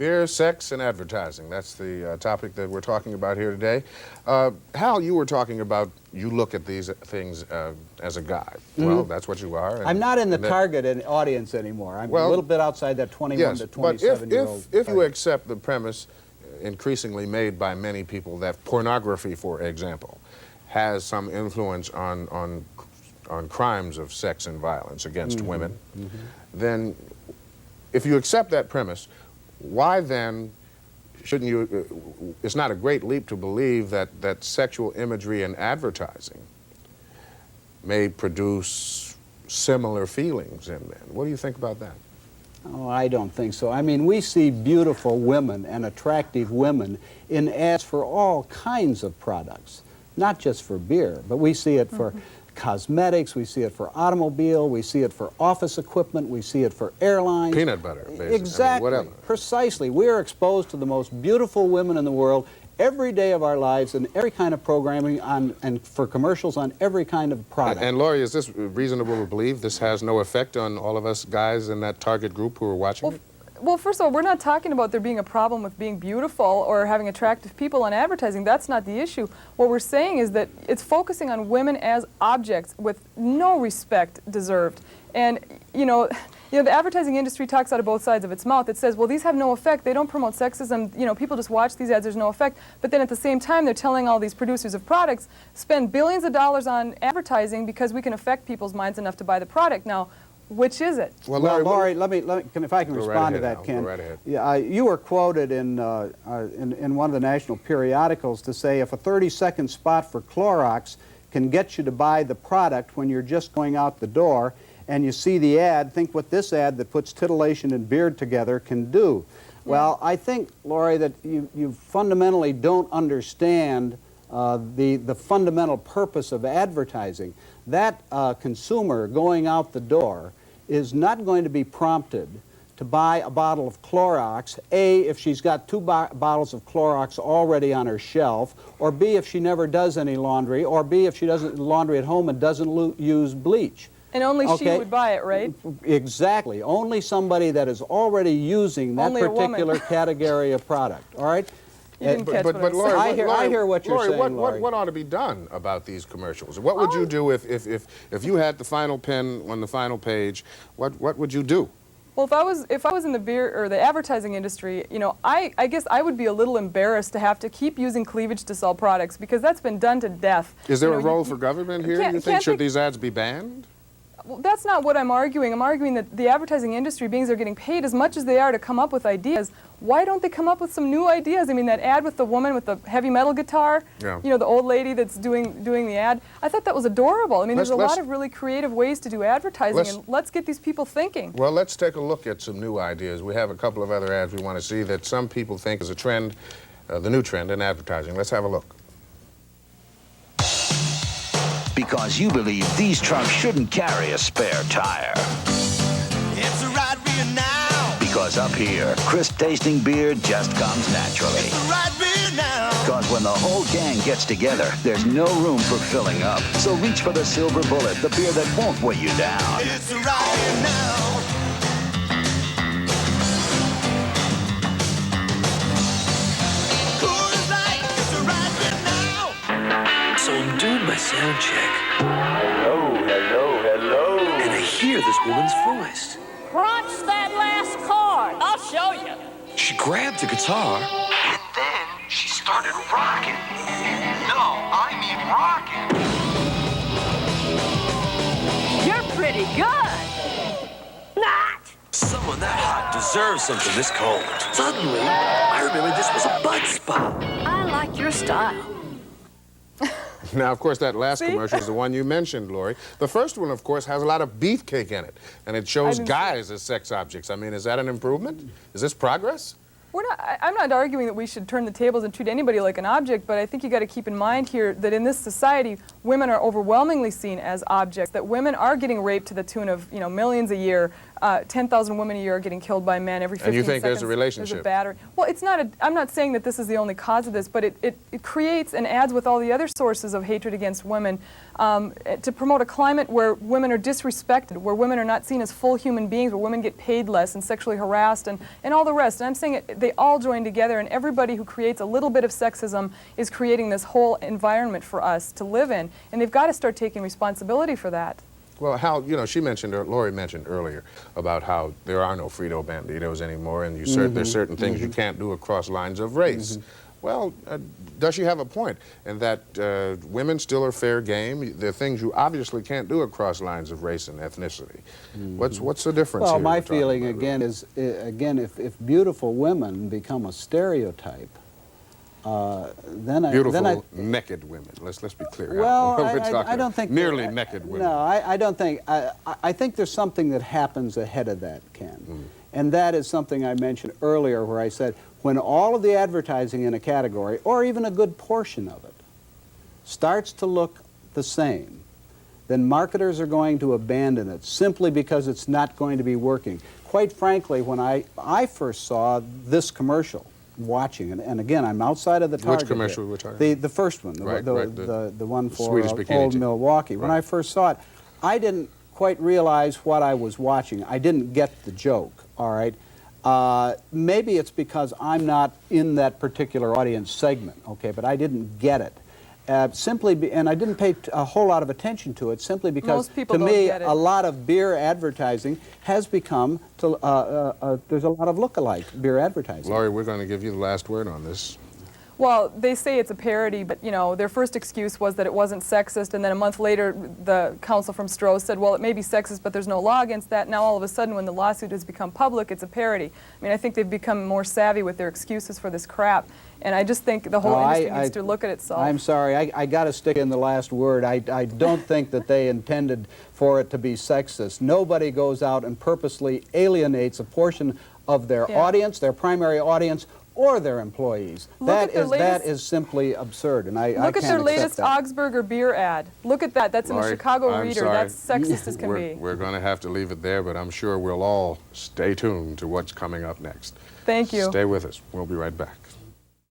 Beer, sex, and advertising. That's the topic that we're talking about here today. Hal, you were talking about you look at these things as a guy. Well, that's what you are. I'm not in the target audience anymore. I'm a little bit outside that 21 to 27-year-old. If you accept the premise increasingly made by many people that pornography, for example, has some influence on crimes of sex and violence against women, then if you accept that premise, why then shouldn't you, it's not a great leap to believe that sexual imagery in advertising may produce similar feelings in men? What do you think about that? Oh, I don't think so. I mean, we see beautiful women and attractive women in ads for all kinds of products, not just for beer, but we see it for cosmetics, we see it for automobile, we see it for office equipment, we see it for airlines. Peanut butter, basically. Exactly. I mean, whatever. Precisely. We are exposed to the most beautiful women in the world every day of our lives in every kind of programming and for commercials on every kind of product. And Lori, is this reasonable to believe this has no effect on all of us guys in that target group who are watching it? Well, first of all, we're not talking about there being a problem with being beautiful or having attractive people on advertising. That's not the issue. What we're saying is that it's focusing on women as objects with no respect deserved. And, you know, the advertising industry talks out of both sides of its mouth. It says, well, these have no effect. They don't promote sexism. You know, people just watch these ads. There's no effect. But then at the same time, they're telling all these producers of products, spend billions of dollars on advertising because we can affect people's minds enough to buy the product. Now, which is it? Well, Lori, if I can respond to that, Ken. Go right ahead. Yeah, you were quoted in one of the national periodicals to say if a 30-second spot for Clorox can get you to buy the product when you're just going out the door and you see the ad, think what this ad that puts titillation and beard together can do. Yeah. Well, I think, Lori, that you fundamentally don't understand the fundamental purpose of advertising. That consumer going out the door is not going to be prompted to buy a bottle of Clorox, A, if she's got two bottles of Clorox already on her shelf, or B, if she never does any laundry, or B, if she doesn't laundry at home and doesn't use bleach. And only she would buy it, right? Exactly. Only somebody that is already using that particular category of product, all right? You didn't catch what I Lori, said. I hear what you're saying, Lori. What ought to be done about these commercials? What would you do if you had the final pen on the final page? What would you do? Well, if I was in the beer or the advertising industry, you know, I guess I would be a little embarrassed to have to keep using cleavage to sell products because that's been done to death. Is there a role for government here? You think should these ads be banned? Well, that's not what I'm arguing. I'm arguing that the advertising industry, being they're getting paid as much as they are to come up with ideas, why don't they come up with some new ideas? I mean, that ad with the woman with the heavy metal guitar, you know, the old lady that's doing the ad, I thought that was adorable. I mean, there's a lot of really creative ways to do advertising, and let's get these people thinking. Well, let's take a look at some new ideas. We have a couple of other ads we want to see that some people think is a trend, the new trend in advertising. Let's have a look. Because you believe these trunks shouldn't carry a spare tire. It's the right beer now. Because up here, crisp-tasting beer just comes naturally. It's the right beer now. Because when the whole gang gets together, there's no room for filling up. So reach for the silver bullet, the beer that won't weigh you down. It's the right beer now. Cool as light. It's the right beer now. So I'm doing my sound check. Hello, hello, hello. And I hear this woman's voice. Crunch that last chord. I'll show you. She grabbed the guitar. And then she started rocking. No, I mean rocking. You're pretty good. Not. Someone that hot deserves something this cold. Suddenly, I remembered this was a butt spot. I like your style. Now, of course, that last commercial is the one you mentioned, Lori. The first one, of course, has a lot of beefcake in it, and it shows guys as sex objects. I mean, is that an improvement? Is this progress? I'm not arguing that we should turn the tables and treat anybody like an object, but I think you got to keep in mind here that in this society, women are overwhelmingly seen as objects, that women are getting raped to the tune of, you know, millions a year, 10,000 women a year are getting killed by men every 15 And you think seconds. there's a relationship? There's a battery. Well, it's not I'm not saying that this is the only cause of this, but it creates and adds with all the other sources of hatred against women to promote a climate where women are disrespected, where women are not seen as full human beings, where women get paid less and sexually harassed and all the rest. And I'm saying they all join together, and everybody who creates a little bit of sexism is creating this whole environment for us to live in. And they've got to start taking responsibility for that. Well, how, you know, Lori mentioned earlier about how there are no Frito Banditos anymore, and there's certain things you can't do across lines of race. Well, does she have a point in that women still are fair game? There are things you obviously can't do across lines of race and ethnicity. What's the difference Well, here my we're talking feeling about, again is, if beautiful women become a stereotype, beautiful naked women. Let's be clear. Well, We're I talking don't think nearly naked women. No, I don't think. I think there's something that happens ahead of that, Ken, and that is something I mentioned earlier, where I said when all of the advertising in a category, or even a good portion of it, starts to look the same, then marketers are going to abandon it simply because it's not going to be working. Quite frankly, when I first saw this commercial, watching it, and again, I'm outside of the target. Which commercial were we talking The first one, the one for Swedish Bikini Old team. Milwaukee. When I first saw it, I didn't quite realize what I was watching. I didn't get the joke, all right? Maybe it's because I'm not in that particular audience segment, okay, but I didn't get it. And I didn't pay a whole lot of attention to it simply because, Most people to don't me, get it. a lot of beer advertising has become, there's a lot of look-alike beer advertising. Lori, we're going to give you the last word on this. Well, they say it's a parody, but you know, their first excuse was that it wasn't sexist, and then a month later, the counsel from Stroh said, well, it may be sexist, but there's no law against that. Now all of a sudden, when the lawsuit has become public, it's a parody. I mean, I think they've become more savvy with their excuses for this crap, and I just think the whole industry needs to look at itself. I'm sorry, I got to stick in the last word. I don't think that they intended for it to be sexist. Nobody goes out and purposely alienates a portion of their audience, their primary audience, or their employees. That is simply absurd, and I can't Look at their latest accept that. Augsburger beer ad. Look at that. That's in the Lori, Chicago I'm Reader. sorry. That's sexist as can be. We're going to have to leave it there, but I'm sure we'll all stay tuned to what's coming up next. Thank you. Stay with us. We'll be right back.